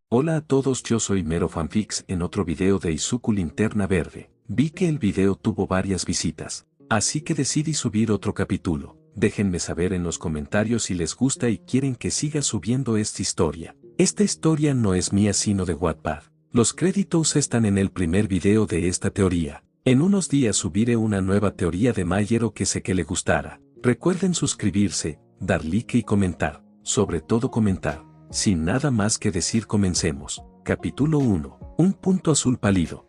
Hola a todos, yo soy Mero Fanfics en otro video de Izuku Linterna Verde. Vi que el video tuvo varias visitas, así que decidí subir otro capítulo. Déjenme saber en los comentarios si les gusta y quieren que siga subiendo esta historia. Esta historia no es mía sino de Wattpad. Los créditos están en el primer video de esta teoría. En unos días subiré una nueva teoría de Mayero que sé que le gustará. Recuerden suscribirse, dar like y comentar, sobre todo comentar. Sin nada más que decir, comencemos. Capítulo 1. Un punto azul pálido.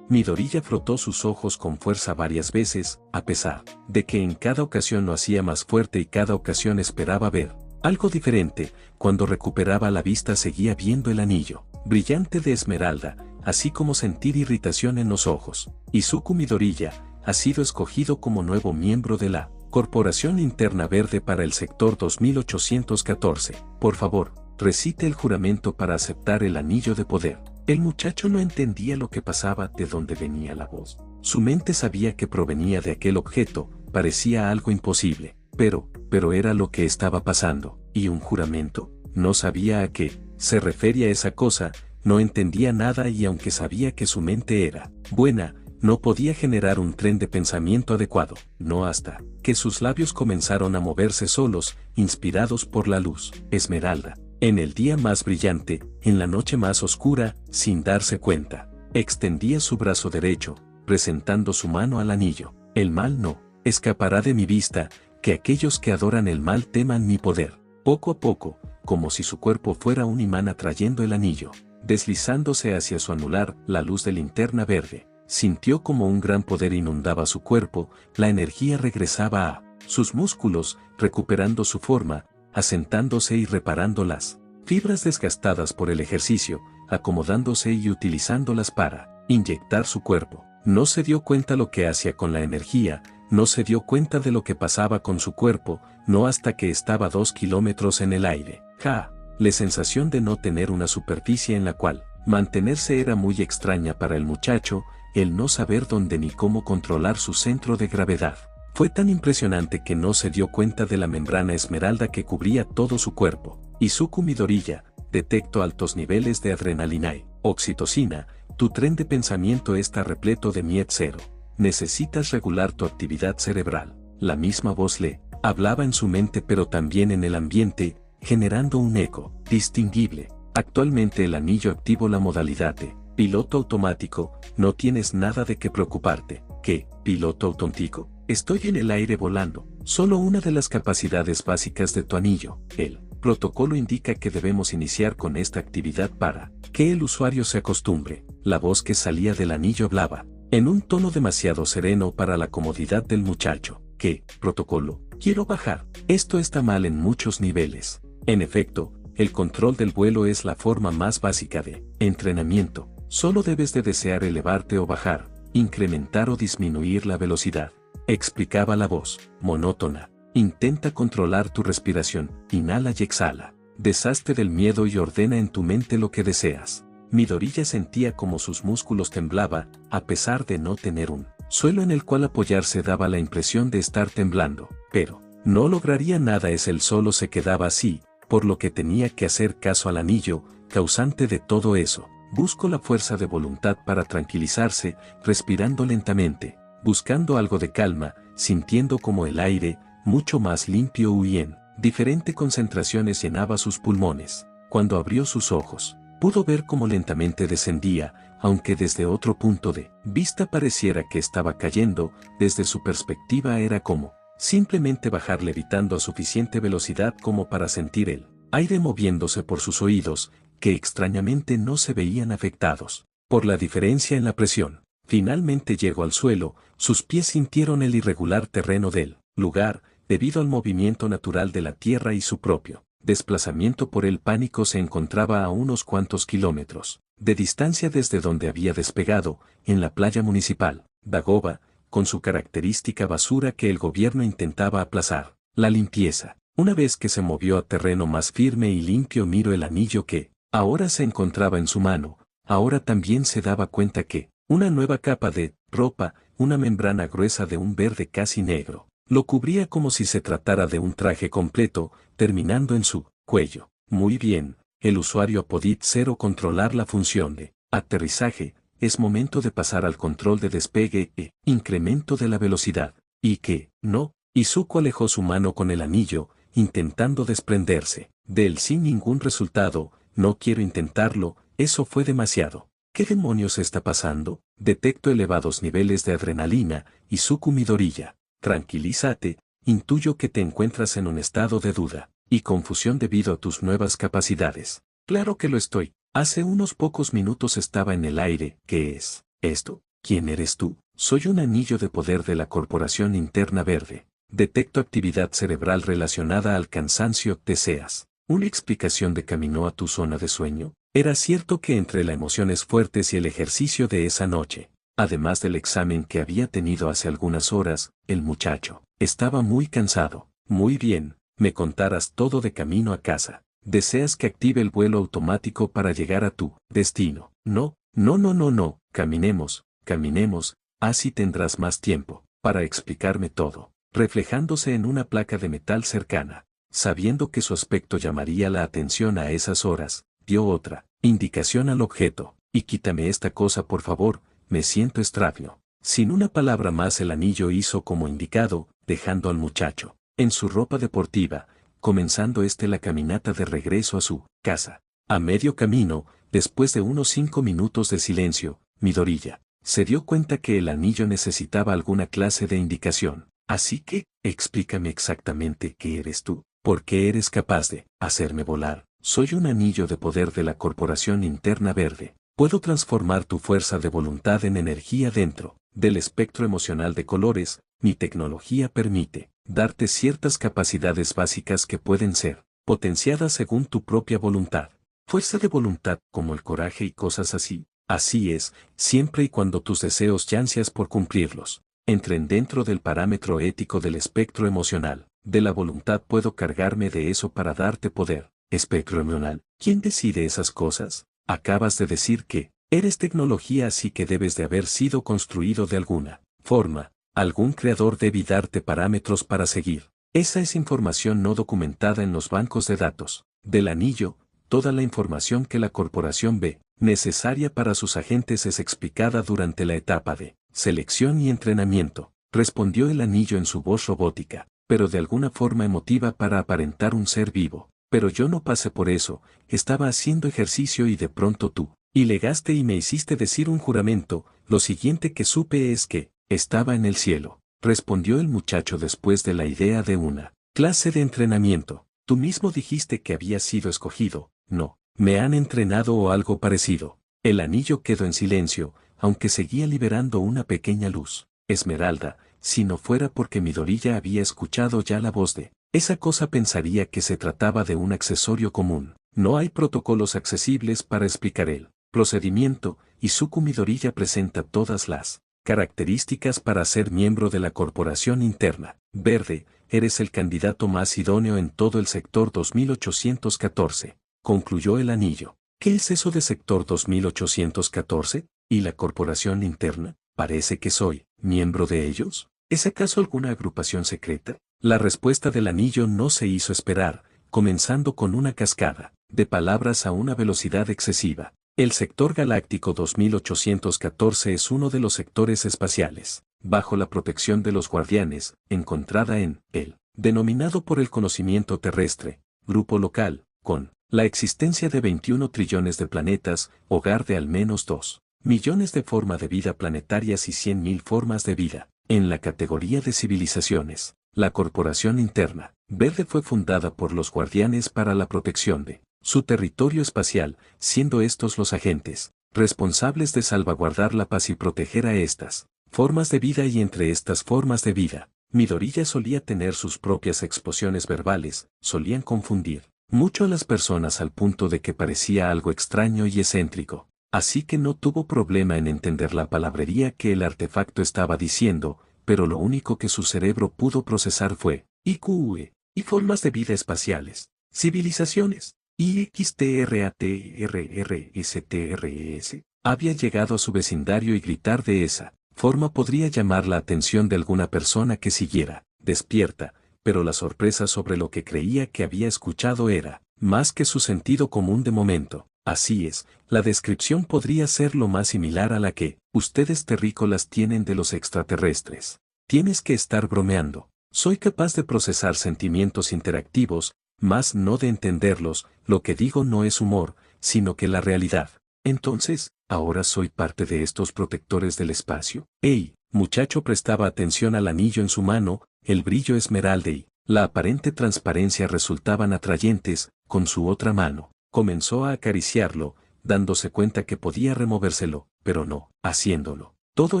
Midoriya frotó sus ojos con fuerza varias veces, a pesar de que en cada ocasión lo hacía más fuerte y cada ocasión esperaba ver algo diferente. Cuando recuperaba la vista seguía viendo el anillo brillante de esmeralda, así como sentir irritación en los ojos. Izuku Midoriya ha sido escogido como nuevo miembro de la Corporación Linterna Verde para el sector 2814. Por favor, recite el juramento para aceptar el anillo de poder. El muchacho no entendía lo que pasaba, de dónde venía la voz. Su mente sabía que provenía de aquel objeto, parecía algo imposible, pero era lo que estaba pasando. ¿Y un juramento? No sabía a qué se refería esa cosa, no entendía nada y aunque sabía que su mente era buena, no podía generar un tren de pensamiento adecuado, no hasta que sus labios comenzaron a moverse solos, inspirados por la luz esmeralda. En el día más brillante, en la noche más oscura, sin darse cuenta, extendía su brazo derecho, presentando su mano al anillo. El mal no escapará de mi vista, que aquellos que adoran el mal teman mi poder. Poco a poco, como si su cuerpo fuera un imán atrayendo el anillo, deslizándose hacia su anular, la luz de linterna verde. Sintió como un gran poder inundaba su cuerpo, la energía regresaba a sus músculos, recuperando su forma, asentándose y reparando las fibras desgastadas por el ejercicio, acomodándose y utilizándolas para inyectar su cuerpo. No se dio cuenta lo que hacía con la energía, no se dio cuenta de lo que pasaba con su cuerpo, no hasta que estaba 2 kilómetros en el aire. La sensación de no tener una superficie en la cual mantenerse era muy extraña para el muchacho, el no saber dónde ni cómo controlar su centro de gravedad. Fue tan impresionante que no se dio cuenta de la membrana esmeralda que cubría todo su cuerpo. Izuku Midoriya, detecto altos niveles de adrenalina y oxitocina, tu tren de pensamiento está repleto de Miet Zero. Necesitas regular tu actividad cerebral. La misma voz le hablaba en su mente pero también en el ambiente, generando un eco distinguible. Actualmente el anillo activo la modalidad de piloto automático, no tienes nada de qué preocuparte. ¿Qué? ¿Piloto automático? Estoy en el aire volando. Solo una de las capacidades básicas de tu anillo. El protocolo indica que debemos iniciar con esta actividad para que el usuario se acostumbre. La voz que salía del anillo hablaba en un tono demasiado sereno para la comodidad del muchacho. ¿Qué protocolo? Quiero bajar. Esto está mal en muchos niveles. En efecto, el control del vuelo es la forma más básica de entrenamiento. Solo debes de desear elevarte o bajar, incrementar o disminuir la velocidad. Explicaba la voz, monótona. Intenta controlar tu respiración, inhala y exhala. Deshazte del miedo y ordena en tu mente lo que deseas. Midoriya sentía como sus músculos temblaba, a pesar de no tener un suelo en el cual apoyarse daba la impresión de estar temblando, pero no lograría nada, él solo se quedaba así, por lo que tenía que hacer caso al anillo, causante de todo eso. Buscó la fuerza de voluntad para tranquilizarse, respirando lentamente, buscando algo de calma, sintiendo como el aire, mucho más limpio y en diferentes concentraciones llenaba sus pulmones. Cuando abrió sus ojos, pudo ver cómo lentamente descendía, aunque desde otro punto de vista pareciera que estaba cayendo, desde su perspectiva era como simplemente bajar levitando a suficiente velocidad como para sentir el aire moviéndose por sus oídos, que extrañamente no se veían afectados por la diferencia en la presión. Finalmente llegó al suelo, sus pies sintieron el irregular terreno del lugar, debido al movimiento natural de la tierra y su propio desplazamiento por el pánico. Se encontraba a unos cuantos kilómetros de distancia desde donde había despegado, en la playa municipal, Dagoba, con su característica basura que el gobierno intentaba aplazar. La limpieza. Una vez que se movió a terreno más firme y limpio, miró el anillo que ahora se encontraba en su mano. Ahora también se daba cuenta que una nueva capa de ropa, una membrana gruesa de un verde casi negro, lo cubría como si se tratara de un traje completo, terminando en su cuello. Muy bien, el usuario ha podido cero controlar la función de aterrizaje, es momento de pasar al control de despegue e incremento de la velocidad, y que, no, Izuku alejó su mano con el anillo, intentando desprenderse de él sin ningún resultado. No quiero intentarlo, eso fue demasiado. ¿Qué demonios está pasando? Detecto elevados niveles de adrenalina, Izuku Midoriya. Tranquilízate, intuyo que te encuentras en un estado de duda y confusión debido a tus nuevas capacidades. Claro que lo estoy. Hace unos pocos minutos estaba en el aire. ¿Qué es esto? ¿Quién eres tú? Soy un anillo de poder de la Corporación Interna Verde. Detecto actividad cerebral relacionada al cansancio. ¿Deseas una explicación de camino a tu zona de sueño? Era cierto que entre las emociones fuertes y el ejercicio de esa noche, además del examen que había tenido hace algunas horas, el muchacho estaba muy cansado. Muy bien, me contarás todo de camino a casa. ¿Deseas que active el vuelo automático para llegar a tu destino? No, no, no, no, no, caminemos, caminemos, así tendrás más tiempo para explicarme todo. Reflejándose en una placa de metal cercana, sabiendo que su aspecto llamaría la atención a esas horas, dio otra indicación al objeto, y quítame esta cosa por favor, me siento extraño. Sin una palabra más el anillo hizo como indicado, dejando al muchacho en su ropa deportiva, comenzando la caminata de regreso a su casa. A medio camino, después de unos 5 minutos de silencio, Midoriya se dio cuenta que el anillo necesitaba alguna clase de indicación. Así que, explícame exactamente qué eres tú, por qué eres capaz de hacerme volar. Soy un anillo de poder de la Corporación Interna Verde. Puedo transformar tu fuerza de voluntad en energía dentro del espectro emocional de colores. Mi tecnología permite darte ciertas capacidades básicas que pueden ser potenciadas según tu propia voluntad. Fuerza de voluntad, como el coraje y cosas así. Así es, siempre y cuando tus deseos y ansias por cumplirlos entren dentro del parámetro ético del espectro emocional. De la voluntad puedo cargarme de eso para darte poder. Espectro emocional. ¿Quién decide esas cosas? Acabas de decir que eres tecnología, así que debes de haber sido construido de alguna forma. Algún creador debe darte parámetros para seguir. Esa es información no documentada en los bancos de datos del anillo. Toda la información que la corporación ve necesaria para sus agentes es explicada durante la etapa de selección y entrenamiento, respondió el anillo en su voz robótica, pero de alguna forma emotiva para aparentar un ser vivo. Pero yo no pasé por eso, estaba haciendo ejercicio y de pronto tú llegaste y me hiciste decir un juramento. Lo siguiente que supe es que estaba en el cielo, respondió el muchacho después de la idea de una clase de entrenamiento. Tú mismo dijiste que había sido escogido. No, me han entrenado o algo parecido. El anillo quedó en silencio, aunque seguía liberando una pequeña luz. Esmeralda, si no fuera porque Midoriya había escuchado ya la voz de esa cosa, pensaría que se trataba de un accesorio común. No hay protocolos accesibles para explicar el procedimiento. Izuku Midoriya presenta todas las características para ser miembro de la Corporación Interna Verde. Eres el candidato más idóneo en todo el sector 2814, concluyó el anillo. ¿Qué es eso de sector 2814? ¿Y la Corporación Interna? Parece que soy miembro de ellos. ¿Es acaso alguna agrupación secreta? La respuesta del anillo no se hizo esperar, comenzando con una cascada de palabras a una velocidad excesiva. El sector galáctico 2814 es uno de los sectores espaciales, bajo la protección de los guardianes, encontrada en el denominado por el conocimiento terrestre, grupo local, con la existencia de 21 trillones de planetas, hogar de al menos 2 millones de formas de vida planetarias y 100.000 formas de vida. En la categoría de civilizaciones, la Corporación Interna Verde fue fundada por los guardianes para la protección de su territorio espacial, siendo estos los agentes responsables de salvaguardar la paz y proteger a estas formas de vida. Y entre estas formas de vida, Midoriya solía tener sus propias explosiones verbales, solían confundir mucho a las personas al punto de que parecía algo extraño y excéntrico. Así que no tuvo problema en entender la palabrería que el artefacto estaba diciendo, pero lo único que su cerebro pudo procesar fue IQE, y formas de vida espaciales, civilizaciones, IXTRATRRSTRS. Había llegado a su vecindario y gritar de esa forma podría llamar la atención de alguna persona que siguiera despierta, pero la sorpresa sobre lo que creía que había escuchado era más que su sentido común de momento. Así es, la descripción podría ser lo más similar a la que ustedes terrícolas tienen de los extraterrestres. Tienes que estar bromeando. Soy capaz de procesar sentimientos interactivos, mas no de entenderlos. Lo que digo no es humor, sino que la realidad. Entonces, ¿ahora soy parte de estos protectores del espacio? ¡Ey! Muchacho prestaba atención al anillo en su mano, el brillo esmeralda y la aparente transparencia resultaban atrayentes. Con su otra mano, comenzó a acariciarlo, dándose cuenta que podía removérselo, pero no, haciéndolo. Todo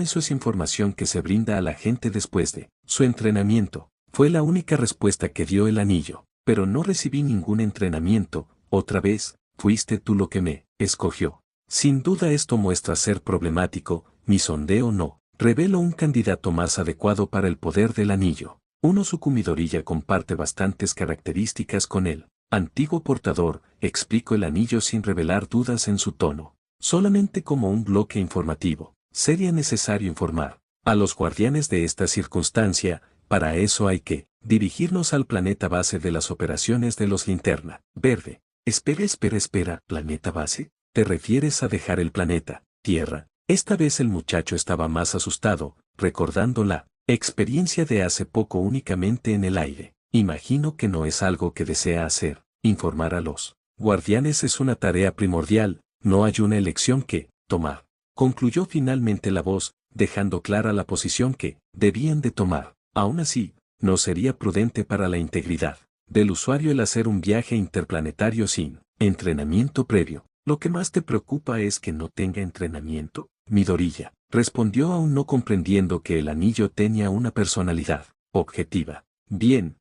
eso es información que se brinda a la gente después de su entrenamiento. Fue la única respuesta que dio el anillo. Pero no recibí ningún entrenamiento. Otra vez, fuiste tú lo que me escogió. Sin duda esto muestra ser problemático. Mi sondeo no reveló un candidato más adecuado para el poder del anillo. Uno su Kumidorilla comparte bastantes características con él. Antiguo portador, explico el anillo sin revelar dudas en su tono. Solamente como un bloque informativo. Sería necesario informar a los guardianes de esta circunstancia. Para eso hay que dirigirnos al planeta base de las operaciones de los Linterna Verde. Espera, ¿planeta base? ¿Te refieres a dejar el planeta Tierra? Esta vez el muchacho estaba más asustado, recordando la experiencia de hace poco únicamente en el aire. Imagino que no es algo que desea hacer. Informar a los guardianes es una tarea primordial, no hay una elección que tomar. Concluyó finalmente la voz, dejando clara la posición que debían de tomar. Aún así, no sería prudente para la integridad del usuario el hacer un viaje interplanetario sin entrenamiento previo. Lo que más te preocupa es que no tenga entrenamiento, Midorilla, respondió aún no comprendiendo que el anillo tenía una personalidad objetiva. Bien,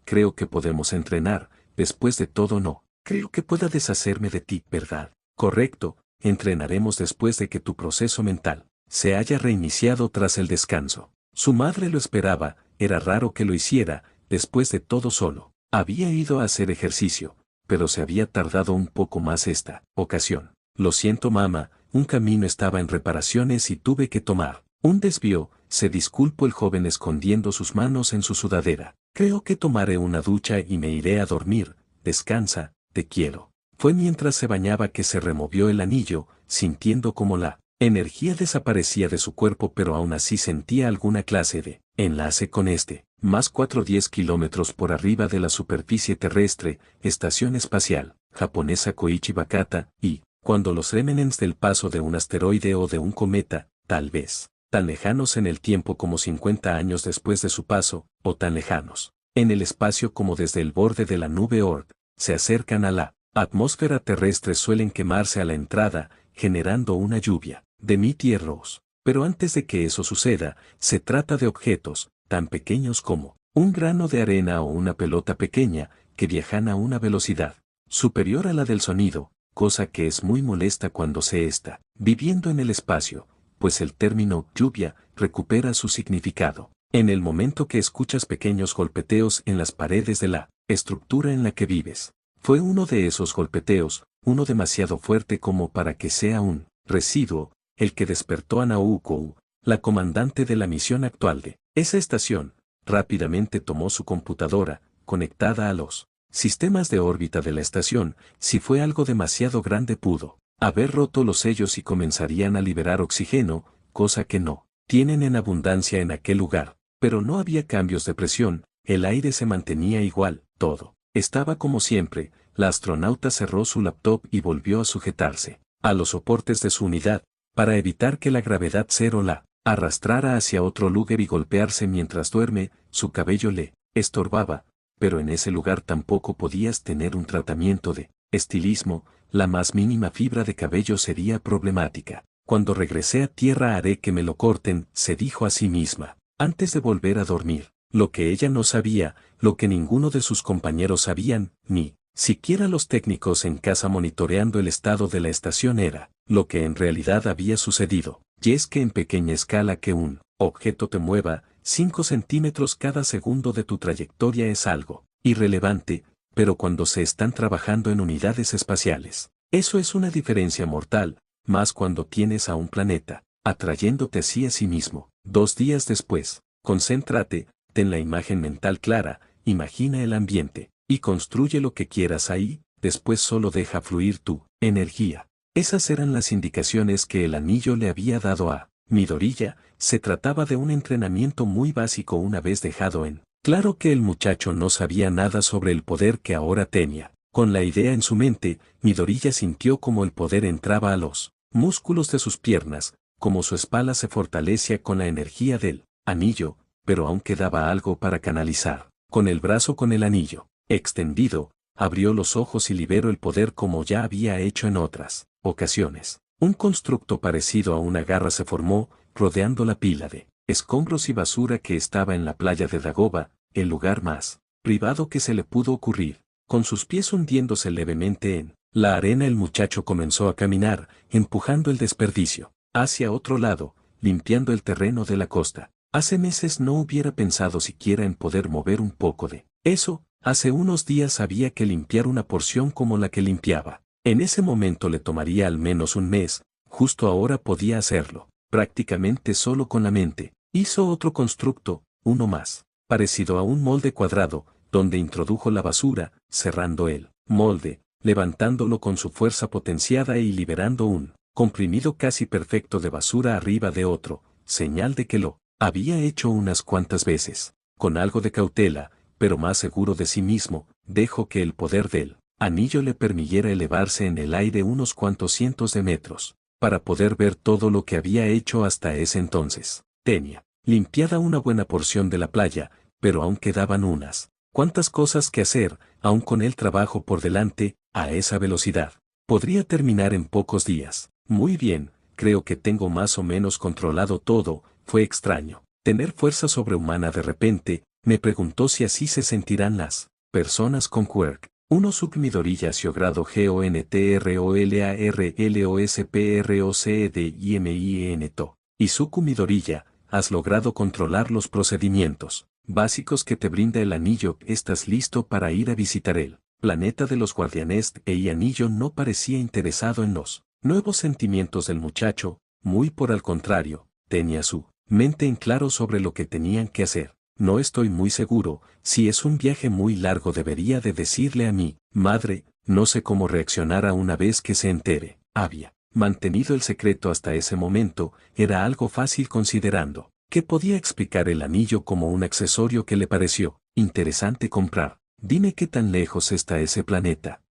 creo que podemos entrenar, después de todo no. Creo que pueda deshacerme de ti, ¿verdad? Correcto, entrenaremos después de que tu proceso mental se haya reiniciado tras el descanso. Su madre lo esperaba, era raro que lo hiciera, después de todo solo. Había ido a hacer ejercicio, pero se había tardado un poco más esta ocasión. Lo siento mamá, un camino estaba en reparaciones y tuve que tomar un desvío, se disculpó el joven escondiendo sus manos en su sudadera. Creo que tomaré una ducha y me iré a dormir, descansa, te quiero. Fue mientras se bañaba que se removió el anillo, sintiendo como la energía desaparecía de su cuerpo, pero aún así sentía alguna clase de enlace con este. Más 410 kilómetros por arriba de la superficie terrestre, estación espacial japonesa Koichi Bakata, y, cuando los remanentes del paso de un asteroide o de un cometa, tal vez, tan lejanos en el tiempo como 50 años después de su paso, o tan lejanos en el espacio como desde el borde de la nube Oort, se acercan a la atmósfera terrestre, suelen quemarse a la entrada, generando una lluvia de meteoros. Pero antes de que eso suceda, se trata de objetos tan pequeños como un grano de arena o una pelota pequeña, que viajan a una velocidad superior a la del sonido, cosa que es muy molesta cuando se está viviendo en el espacio, pues el término lluvia recupera su significado en el momento que escuchas pequeños golpeteos en las paredes de la estructura en la que vives. Fue uno de esos golpeteos, uno demasiado fuerte como para que sea un residuo, el que despertó a Naoko, la comandante de la misión actual de esa estación. Rápidamente tomó su computadora, conectada a los sistemas de órbita de la estación. Si fue algo demasiado grande pudo haber roto los sellos y comenzarían a liberar oxígeno, cosa que no tienen en abundancia en aquel lugar. Pero no había cambios de presión, el aire se mantenía igual, todo estaba como siempre. La astronauta cerró su laptop y volvió a sujetarse a los soportes de su unidad, para evitar que la gravedad cero la arrastrara hacia otro lugar y golpearse mientras duerme. Su cabello le estorbaba, pero en ese lugar tampoco podías tener un tratamiento de estilismo, la más mínima fibra de cabello sería problemática. Cuando regrese a tierra haré que me lo corten, se dijo a sí misma, antes de volver a dormir. Lo que ella no sabía, lo que ninguno de sus compañeros sabían, ni siquiera los técnicos en casa monitoreando el estado de la estación, era lo que en realidad había sucedido. Y es que en pequeña escala que un objeto te mueva 5 centímetros cada segundo de tu trayectoria es algo irrelevante, pero cuando se están trabajando en unidades espaciales, eso es una diferencia mortal, más cuando tienes a un planeta atrayéndote así a sí mismo. 2 días después, concéntrate, ten la imagen mental clara, imagina el ambiente. y construye lo que quieras ahí, después solo deja fluir tu energía. Esas eran las indicaciones que el anillo le había dado a Midoriya. Se trataba de un entrenamiento muy básico una vez dejado en claro que el muchacho no sabía nada sobre el poder que ahora tenía. Con la idea en su mente, Midoriya sintió como el poder entraba a los músculos de sus piernas, como su espalda se fortalecía con la energía del anillo, pero aún quedaba algo para canalizar. Con el brazo con el anillo extendido, abrió los ojos y liberó el poder como ya había hecho en otras ocasiones. Un constructo parecido a una garra se formó, rodeando la pila de escombros y basura que estaba en la playa de Dagoba, el lugar más privado que se le pudo ocurrir. Con sus pies hundiéndose levemente en la arena, el muchacho comenzó a caminar, empujando el desperdicio hacia otro lado, limpiando el terreno de la costa. Hace meses no hubiera pensado siquiera en poder mover un poco de eso. Hace unos días había que limpiar una porción como la que limpiaba. En ese momento le tomaría al menos un mes, justo ahora podía hacerlo, prácticamente solo con la mente. Hizo otro constructo, uno más, parecido a un molde cuadrado, donde introdujo la basura, cerrando el molde, levantándolo con su fuerza potenciada y liberando un comprimido casi perfecto de basura arriba de otro, señal de que lo había hecho unas cuantas veces. Con algo de cautela, pero más seguro de sí mismo, dejó que el poder del anillo le permitiera elevarse en el aire unos cuantos cientos de metros, para poder ver todo lo que había hecho hasta ese entonces. Tenía limpiada una buena porción de la playa, pero aún quedaban unas cuantas cosas que hacer, aún con el trabajo por delante, a esa velocidad. Podría terminar en pocos días. Muy bien, creo que tengo más o menos controlado todo. Fue extraño tener fuerza sobrehumana de repente. Me preguntó si así se sentirán las personas con quirk. Unosuke Midoriya grado GONTROLARRLOSPROCEDIMIEN TO. Izuku Midoriya, has logrado controlar los procedimientos básicos que te brinda el anillo. ¿Estás listo para ir a visitar el planeta de los guardianes? El anillo no parecía interesado en los nuevos sentimientos del muchacho, muy por el contrario, tenía su mente en claro sobre lo que tenían que hacer. No estoy muy seguro, si es un viaje muy largo debería de decirle a mi madre, no sé cómo reaccionará una vez que se entere. Había mantenido el secreto hasta ese momento, era algo fácil considerando que podía explicar el anillo como un accesorio que le pareció interesante comprar. Dime qué tan lejos está ese planeta.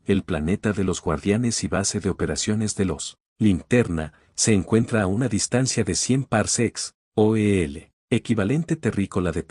El planeta de los guardianes y base de operaciones de los Linterna, se encuentra a una distancia de 100 parsecs, OEL. Equivalente terrícola de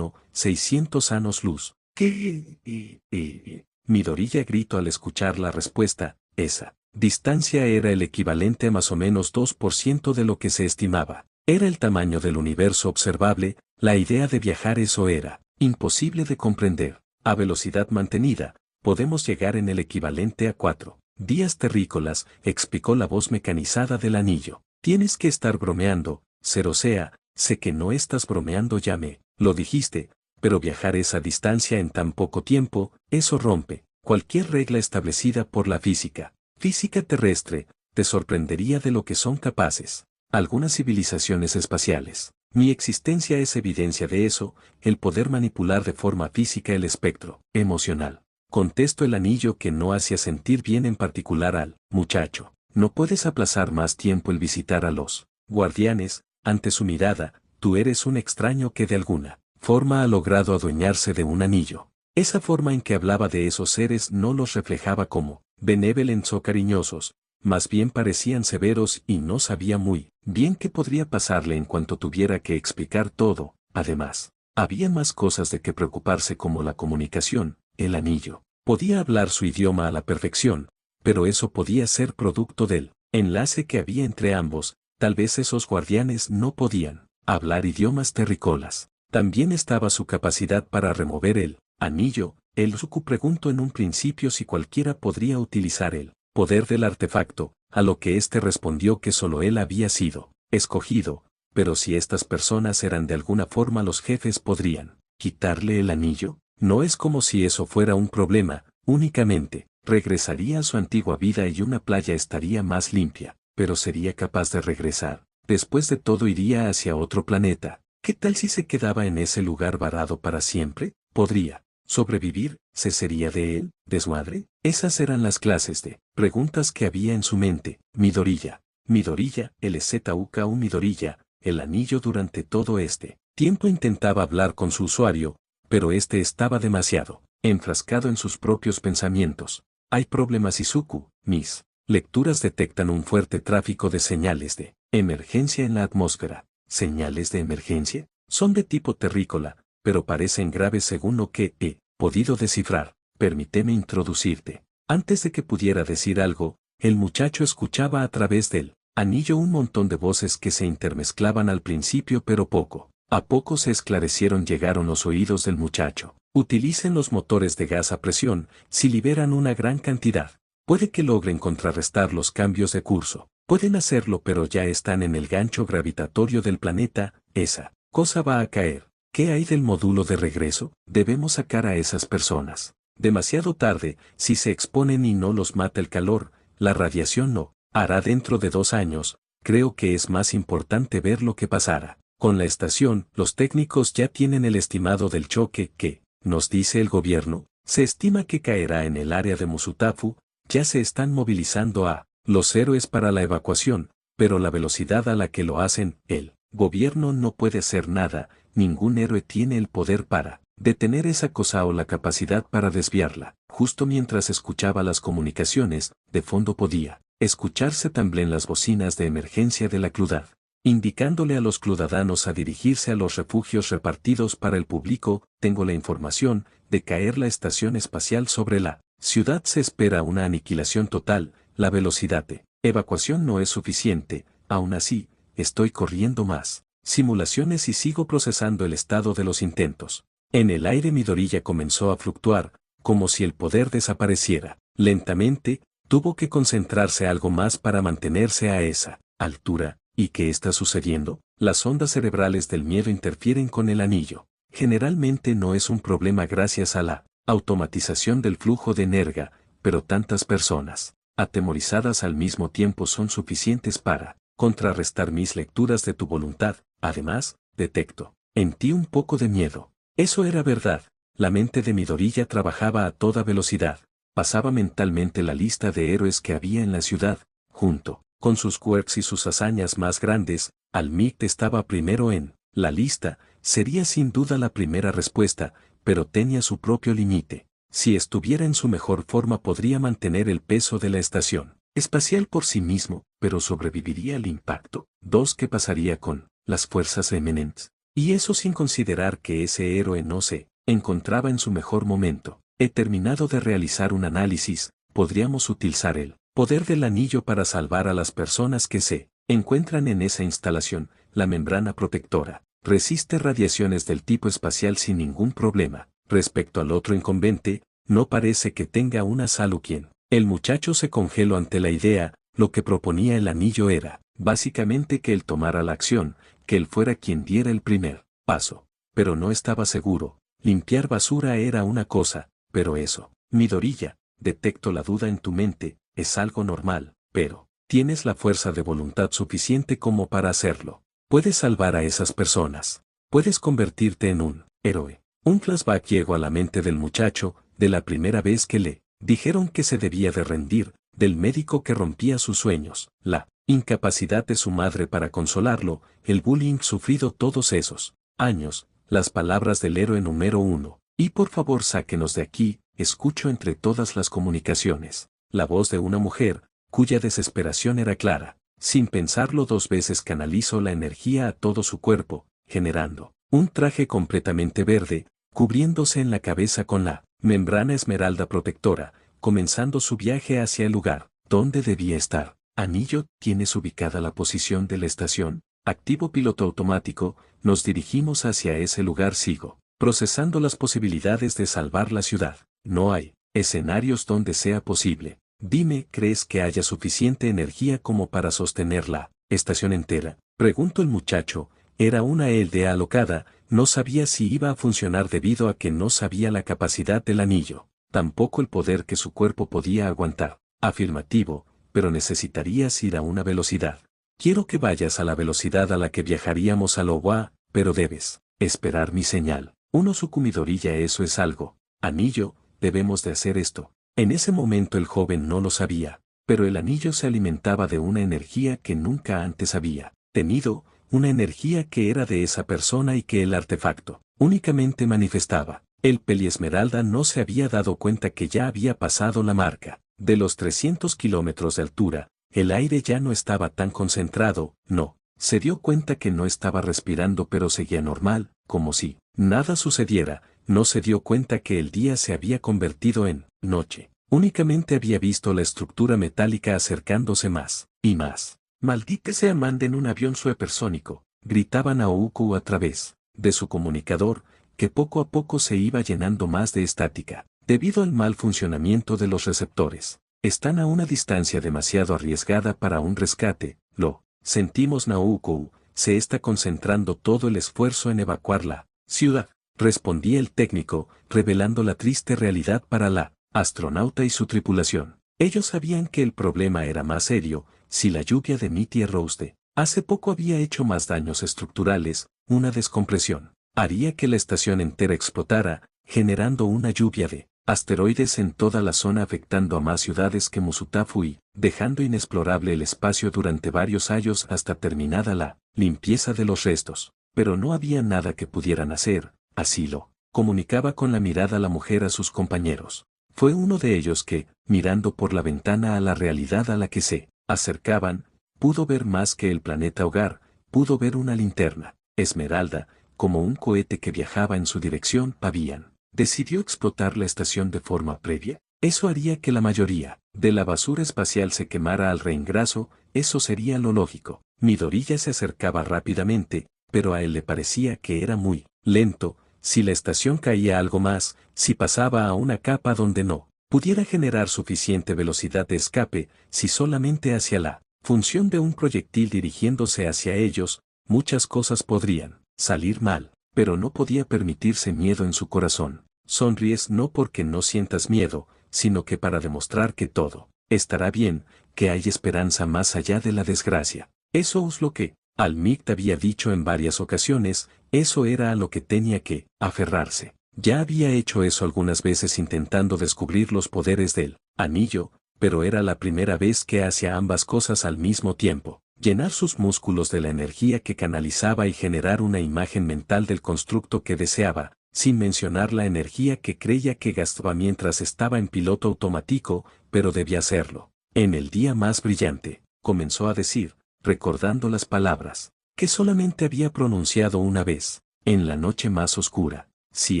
600 años luz. ¿Qué? Midoriya gritó al escuchar la respuesta. Esa distancia era el equivalente a más o menos 2% de lo que se estimaba. Era el tamaño del universo observable. La idea de viajar eso era imposible de comprender. A velocidad mantenida, podemos llegar en el equivalente a 4 días terrícolas, explicó la voz mecanizada del anillo. Tienes que estar bromeando. Sé que no estás bromeando, ya me lo dijiste, pero viajar esa distancia en tan poco tiempo, eso rompe cualquier regla establecida por la física. Física terrestre, te sorprendería de lo que son capaces algunas civilizaciones espaciales. Mi existencia es evidencia de eso, el poder manipular de forma física el espectro emocional. Contestó el anillo, que no hacía sentir bien en particular al muchacho. No puedes aplazar más tiempo el visitar a los guardianes. Ante su mirada, tú eres un extraño que de alguna forma ha logrado adueñarse de un anillo. Esa forma en que hablaba de esos seres no los reflejaba como benevolentos o cariñosos, más bien parecían severos y no sabía muy bien qué podría pasarle en cuanto tuviera que explicar todo. Además, había más cosas de que preocuparse como la comunicación. El anillo podía hablar su idioma a la perfección, pero eso podía ser producto del enlace que había entre ambos. Tal vez esos guardianes no podían hablar idiomas terrícolas. También estaba su capacidad para remover el anillo. El Izuku preguntó en un principio si cualquiera podría utilizar el poder del artefacto, a lo que éste respondió que solo él había sido escogido, pero si estas personas eran de alguna forma los jefes, podrían quitarle el anillo. No es como si eso fuera un problema, únicamente regresaría a su antigua vida y una playa estaría más limpia. Pero sería capaz de regresar. Después de todo iría hacia otro planeta. ¿Qué tal si se quedaba en ese lugar varado para siempre? ¿Podría sobrevivir? ¿Se sería de él, de su madre? Esas eran las clases de preguntas que había en su mente. Midoriya, LZUKU Midoriya, el anillo. Durante todo este tiempo intentaba hablar con su usuario, pero este estaba demasiado enfrascado en sus propios pensamientos. Hay problemas Izuku, mis lecturas detectan un fuerte tráfico de señales de emergencia en la atmósfera. ¿Señales de emergencia? Son de tipo terrícola, pero parecen graves según lo que he podido descifrar. Permíteme introducirte. Antes de que pudiera decir algo, el muchacho escuchaba a través del anillo un montón de voces que se intermezclaban al principio, pero poco a poco se esclarecieron. Llegaron los oídos del muchacho. Utilicen los motores de gas a presión. Si liberan una gran cantidad, puede que logren contrarrestar los cambios de curso. Pueden hacerlo, pero ya están en el gancho gravitatorio del planeta. Esa cosa va a caer. ¿Qué hay del módulo de regreso? Debemos sacar a esas personas. Demasiado tarde. Si se exponen y no los mata el calor, la radiación no hará dentro de 2 años. Creo que es más importante ver lo que pasará con la estación. Los técnicos ya tienen el estimado del choque que nos dice el gobierno. Se estima que caerá en el área de Musutafu. Ya se están movilizando a los héroes para la evacuación, pero la velocidad a la que lo hacen, el gobierno no puede hacer nada. Ningún héroe tiene el poder para detener esa cosa o la capacidad para desviarla. Justo mientras escuchaba las comunicaciones, de fondo podía escucharse también las bocinas de emergencia de la ciudad, indicándole a los ciudadanos a dirigirse a los refugios repartidos para el público. Tengo la información de caer la estación espacial sobre la ciudad. Se espera una aniquilación total. La velocidad de evacuación no es suficiente. Aún así, estoy corriendo más simulaciones y sigo procesando el estado de los intentos. En el aire Midoriya comenzó a fluctuar, como si el poder desapareciera. Lentamente, tuvo que concentrarse algo más para mantenerse a esa altura. ¿Y qué está sucediendo? Las ondas cerebrales del miedo interfieren con el anillo. Generalmente no es un problema gracias a la automatización del flujo de energía, pero tantas personas atemorizadas al mismo tiempo son suficientes para contrarrestar mis lecturas de tu voluntad. Además, detecto en ti un poco de miedo. Eso era verdad. La mente de Midoriya trabajaba a toda velocidad. Pasaba mentalmente la lista de héroes que había en la ciudad, junto con sus quirks y sus hazañas más grandes. All-Might estaba primero en la lista. Sería sin duda la primera respuesta, pero tenía su propio límite. Si estuviera en su mejor forma podría mantener el peso de la estación espacial por sí mismo, pero sobreviviría al impacto. 2. ¿Qué pasaría con las fuerzas eminentes? Y eso sin considerar que ese héroe no se encontraba en su mejor momento. He terminado de realizar un análisis. Podríamos utilizar el poder del anillo para salvar a las personas que se encuentran en esa instalación. La membrana protectora resiste radiaciones del tipo espacial sin ningún problema. Respecto al otro inconveniente, no parece que tenga una salud. El muchacho se congeló ante la idea. Lo que proponía el anillo era, básicamente, que él tomara la acción, que él fuera quien diera el primer paso. Pero no estaba seguro. Limpiar basura era una cosa, pero eso, Midoriya, detecto la duda en tu mente, es algo normal, pero tienes la fuerza de voluntad suficiente como para hacerlo. Puedes salvar a esas personas. Puedes convertirte en un héroe. Un flashback llegó a la mente del muchacho, de la primera vez que le dijeron que se debía de rendir, del médico que rompía sus sueños, la incapacidad de su madre para consolarlo, el bullying sufrido todos esos años, las palabras del héroe número 1. Y por favor sáquenos de aquí. Escucho entre todas las comunicaciones la voz de una mujer, cuya desesperación era clara. Sin pensarlo 2 veces canalizó la energía a todo su cuerpo, generando un traje completamente verde, cubriéndose en la cabeza con la membrana esmeralda protectora, comenzando su viaje hacia el lugar donde debía estar. Anillo, ¿tienes ubicada la posición de la estación? Activo piloto automático, nos dirigimos hacia ese lugar. Sigo procesando las posibilidades de salvar la ciudad. No hay escenarios donde sea posible. Dime, ¿crees que haya suficiente energía como para sostener la estación entera? Preguntó el muchacho. Era una idea alocada. No sabía si iba a funcionar debido a que no sabía la capacidad del anillo, tampoco el poder que su cuerpo podía aguantar. Afirmativo, pero necesitarías ir a una velocidad. Quiero que vayas a la velocidad a la que viajaríamos a Lowa, pero debes esperar mi señal. Uno Sukumidorilla, eso es algo. Anillo, debemos de hacer esto. En ese momento el joven no lo sabía, pero el anillo se alimentaba de una energía que nunca antes había tenido, una energía que era de esa persona y que el artefacto únicamente manifestaba. El Peliesmeralda no se había dado cuenta que ya había pasado la marca de los 300 kilómetros de altura. El aire ya no estaba tan concentrado, no. Se dio cuenta que no estaba respirando, pero seguía normal, como si nada sucediera. No se dio cuenta que el día se había convertido en noche. Únicamente había visto la estructura metálica acercándose más y más. Maldita sea, manden un avión supersónico, gritaban a Oukou a través de su comunicador, que poco a poco se iba llenando más de estática, debido al mal funcionamiento de los receptores. Están a una distancia demasiado arriesgada para un rescate, lo sentimos Naoukou, se está concentrando todo el esfuerzo en evacuar la ciudad, respondía el técnico, revelando la triste realidad para la astronauta y su tripulación. Ellos sabían que el problema era más serio, si la lluvia de Mitty Rose hace poco había hecho más daños estructurales, una descompresión haría que la estación entera explotara, generando una lluvia de asteroides en toda la zona, afectando a más ciudades que Musutafu y dejando inexplorable el espacio durante varios años hasta terminada la limpieza de los restos. Pero no había nada que pudieran hacer, así lo comunicaba con la mirada la mujer a sus compañeros. Fue uno de ellos que, mirando por la ventana a la realidad a la que se acercaban, pudo ver más que el planeta hogar, pudo ver una linterna, esmeralda, como un cohete que viajaba en su dirección. Pavian decidió explotar la estación de forma previa. Eso haría que la mayoría de la basura espacial se quemara al reengraso, eso sería lo lógico. Midorilla se acercaba rápidamente, pero a él le parecía que era muy lento. Si la estación caía algo más, si pasaba a una capa donde no pudiera generar suficiente velocidad de escape, si solamente hacia la función de un proyectil dirigiéndose hacia ellos, muchas cosas podrían salir mal, pero no podía permitirse miedo en su corazón. Sonríes no porque no sientas miedo, sino que para demostrar que todo estará bien, que hay esperanza más allá de la desgracia. Eso es lo que Al-Mikt había dicho en varias ocasiones, eso era a lo que tenía que aferrarse. Ya había hecho eso algunas veces intentando descubrir los poderes del anillo, pero era la primera vez que hacía ambas cosas al mismo tiempo. Llenar sus músculos de la energía que canalizaba y generar una imagen mental del constructo que deseaba, sin mencionar la energía que creía que gastaba mientras estaba en piloto automático, pero debía hacerlo. En el día más brillante, comenzó a decir, recordando las palabras que solamente había pronunciado una vez, en la noche más oscura. Si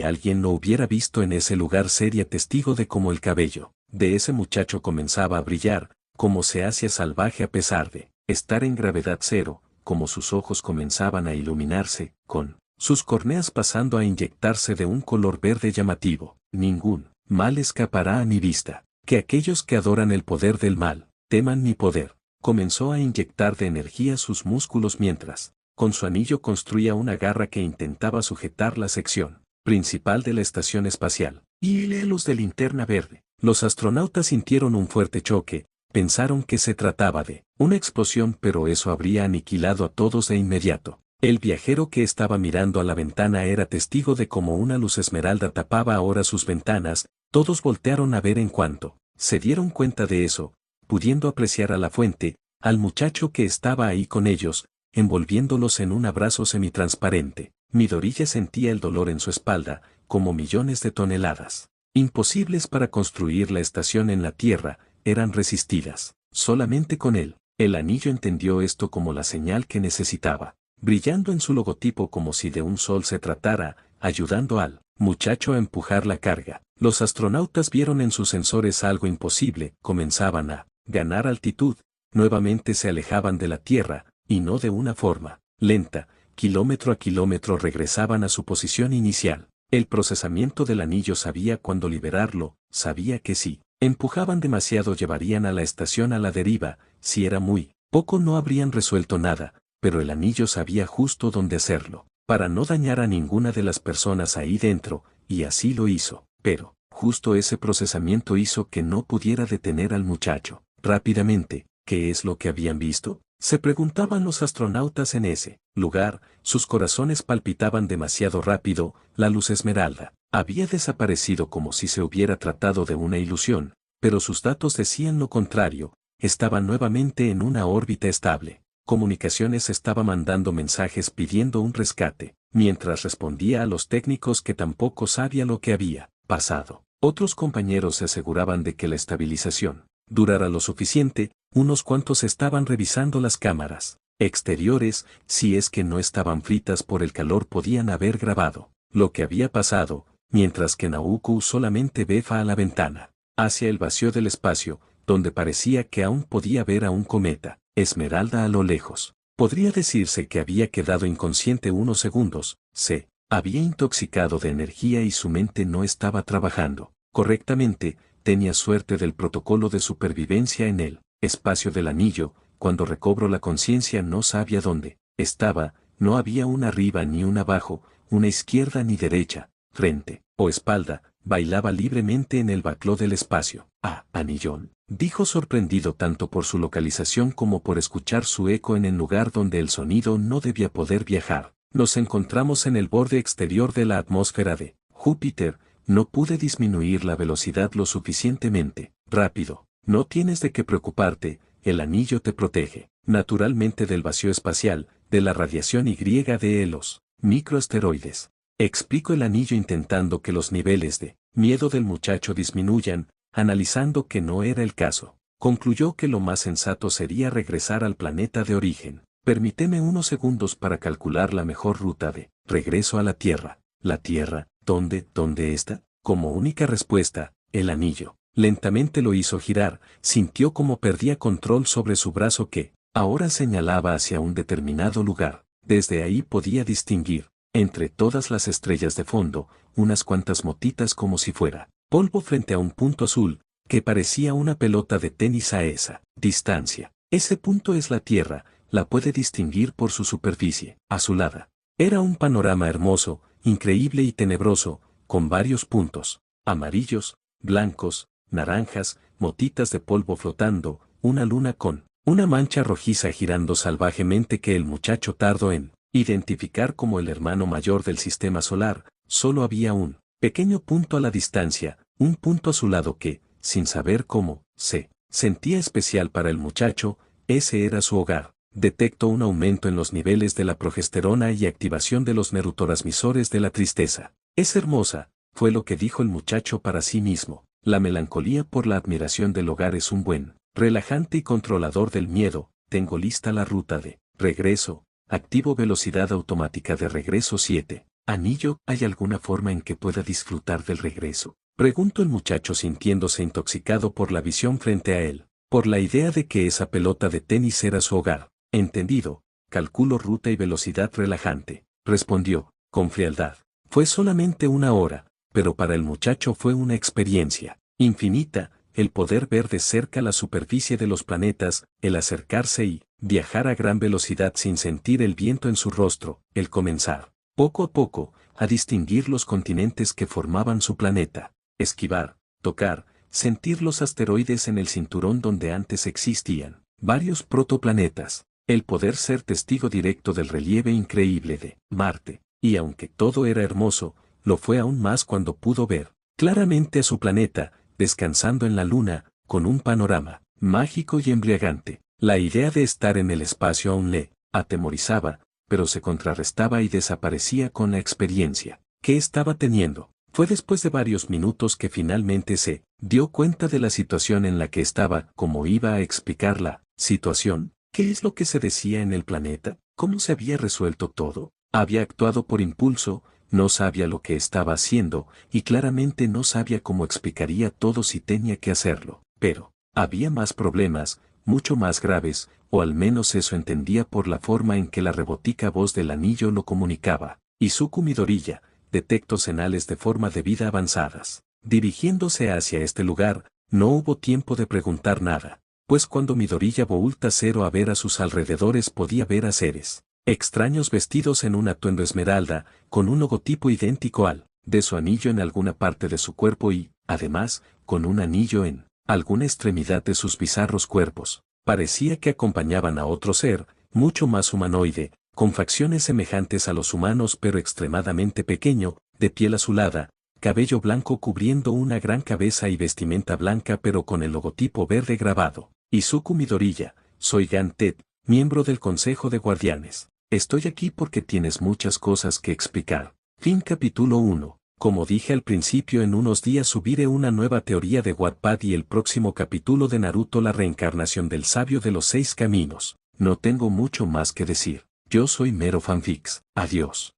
alguien lo hubiera visto en ese lugar sería testigo de cómo el cabello de ese muchacho comenzaba a brillar, cómo se hacía salvaje a pesar de estar en gravedad cero, como sus ojos comenzaban a iluminarse, con sus córneas pasando a inyectarse de un color verde llamativo. Ningún mal escapará a mi vista. Que aquellos que adoran el poder del mal, teman mi poder. Comenzó a inyectar de energía sus músculos mientras, con su anillo construía una garra que intentaba sujetar la sección principal de la estación espacial. Y la luz de linterna verde. Los astronautas sintieron un fuerte choque. Pensaron que se trataba de una explosión, pero eso habría aniquilado a todos de inmediato. El viajero que estaba mirando a la ventana era testigo de cómo una luz esmeralda tapaba ahora sus ventanas. Todos voltearon a ver en cuanto se dieron cuenta de eso, pudiendo apreciar a la fuente, al muchacho que estaba ahí con ellos, envolviéndolos en un abrazo semitransparente. Midorilla sentía el dolor en su espalda, como millones de toneladas imposibles para construir la estación en la Tierra, eran resistidas. Solamente con él, el anillo entendió esto como la señal que necesitaba, brillando en su logotipo como si de un sol se tratara, ayudando al muchacho a empujar la carga. Los astronautas vieron en sus sensores algo imposible, comenzaban a ganar altitud, nuevamente se alejaban de la Tierra, y no de una forma lenta, kilómetro a kilómetro regresaban a su posición inicial. El procesamiento del anillo sabía cuándo liberarlo, sabía que si empujaban demasiado llevarían a la estación a la deriva, si era muy poco no habrían resuelto nada, pero el anillo sabía justo dónde hacerlo, para no dañar a ninguna de las personas ahí dentro, y así lo hizo. Pero, justo ese procesamiento hizo que no pudiera detener al muchacho. Rápidamente, ¿qué es lo que habían visto? Se preguntaban los astronautas en ese lugar, sus corazones palpitaban demasiado rápido, la luz esmeralda había desaparecido como si se hubiera tratado de una ilusión, pero sus datos decían lo contrario, estaba nuevamente en una órbita estable. Comunicaciones estaba mandando mensajes pidiendo un rescate, mientras respondía a los técnicos que tampoco sabía lo que había pasado. Otros compañeros se aseguraban de que la estabilización durara lo suficiente, unos cuantos estaban revisando las cámaras exteriores, si es que no estaban fritas por el calor podían haber grabado lo que había pasado, mientras que Naoko solamente veía a la ventana, hacia el vacío del espacio, donde parecía que aún podía ver a un cometa, Esmeralda a lo lejos. Podría decirse que había quedado inconsciente unos segundos, se había intoxicado de energía y su mente no estaba trabajando correctamente, tenía suerte del protocolo de supervivencia en el espacio del anillo, cuando recobró la conciencia no sabía dónde estaba, no había una arriba ni una abajo, una izquierda ni derecha, frente o espalda, bailaba libremente en el bacló del espacio. Ah, anillón, dijo sorprendido tanto por su localización como por escuchar su eco en el lugar donde el sonido no debía poder viajar. Nos encontramos en el borde exterior de la atmósfera de Júpiter, no pude disminuir la velocidad lo suficientemente rápido. No tienes de qué preocuparte, el anillo te protege, naturalmente del vacío espacial, de la radiación Y de los microasteroides. Explico el anillo intentando que los niveles de miedo del muchacho disminuyan, analizando que no era el caso. Concluyó que lo más sensato sería regresar al planeta de origen. Permíteme unos segundos para calcular la mejor ruta de regreso a la Tierra. ¿La Tierra? ¿Dónde está? Como única respuesta, el anillo. Lentamente lo hizo girar, sintió como perdía control sobre su brazo que, ahora señalaba hacia un determinado lugar. Desde ahí podía distinguir, entre todas las estrellas de fondo, unas cuantas motitas como si fuera polvo frente a un punto azul, que parecía una pelota de tenis a esa distancia. Ese punto es la Tierra, la puede distinguir por su superficie azulada. Era un panorama hermoso, increíble y tenebroso, con varios puntos, amarillos, blancos, naranjas, motitas de polvo flotando, una luna con una mancha rojiza girando salvajemente que el muchacho tardó en identificar como el hermano mayor del sistema solar. Solo había un pequeño punto a la distancia, un punto azulado que, sin saber cómo, se sentía especial para el muchacho, ese era su hogar. Detectó un aumento en los niveles de la progesterona y activación de los neurotransmisores de la tristeza. Es hermosa, fue lo que dijo el muchacho para sí mismo. La melancolía por la admiración del hogar es un buen, relajante y controlador del miedo. Tengo lista la ruta de regreso. Activo velocidad automática de regreso 7. Anillo, ¿hay alguna forma en que pueda disfrutar del regreso? Preguntó el muchacho sintiéndose intoxicado por la visión frente a él, por la idea de que esa pelota de tenis era su hogar. Entendido, calculo ruta y velocidad relajante, respondió, con frialdad. Fue solamente una hora, pero para el muchacho fue una experiencia infinita, el poder ver de cerca la superficie de los planetas, el acercarse y viajar a gran velocidad sin sentir el viento en su rostro, el comenzar, poco a poco, a distinguir los continentes que formaban su planeta, esquivar, tocar, sentir los asteroides en el cinturón donde antes existían varios protoplanetas, el poder ser testigo directo del relieve increíble de Marte, y aunque todo era hermoso, lo fue aún más cuando pudo ver claramente a su planeta, descansando en la luna, con un panorama mágico y embriagante. La idea de estar en el espacio aún le atemorizaba, pero se contrarrestaba y desaparecía con la experiencia que estaba teniendo. Fue después de varios minutos que finalmente se dio cuenta de la situación en la que estaba. ¿Cómo iba a explicar la situación? ¿Qué es lo que se decía en el planeta? ¿Cómo se había resuelto todo? Había actuado por impulso, no sabía lo que estaba haciendo, y claramente no sabía cómo explicaría todo si tenía que hacerlo. Pero había más problemas, mucho más graves, o al menos eso entendía por la forma en que la rebotica voz del anillo lo comunicaba. Izuku Midoriya, detectó señales de forma de vida avanzadas. Dirigiéndose hacia este lugar, no hubo tiempo de preguntar nada, pues cuando Midoriya volta cero a ver a sus alrededores podía ver a seres extraños vestidos en un atuendo esmeralda, con un logotipo idéntico al de su anillo en alguna parte de su cuerpo y, además, con un anillo en alguna extremidad de sus bizarros cuerpos. parecía que acompañaban a otro ser, mucho más humanoide, con facciones semejantes a los humanos pero extremadamente pequeño, de piel azulada, cabello blanco cubriendo una gran cabeza y vestimenta blanca pero con el logotipo verde grabado. Izuku Midoriya, soy Gan-Ted, miembro del Consejo de Guardianes. Estoy aquí porque tienes muchas cosas que explicar. Fin capítulo 1. Como dije al principio, en unos días subiré una nueva teoría de Wattpad y el próximo capítulo de Naruto, la reencarnación del sabio de los 6 caminos. No tengo mucho más que decir. Yo soy Mero Fanfics. Adiós.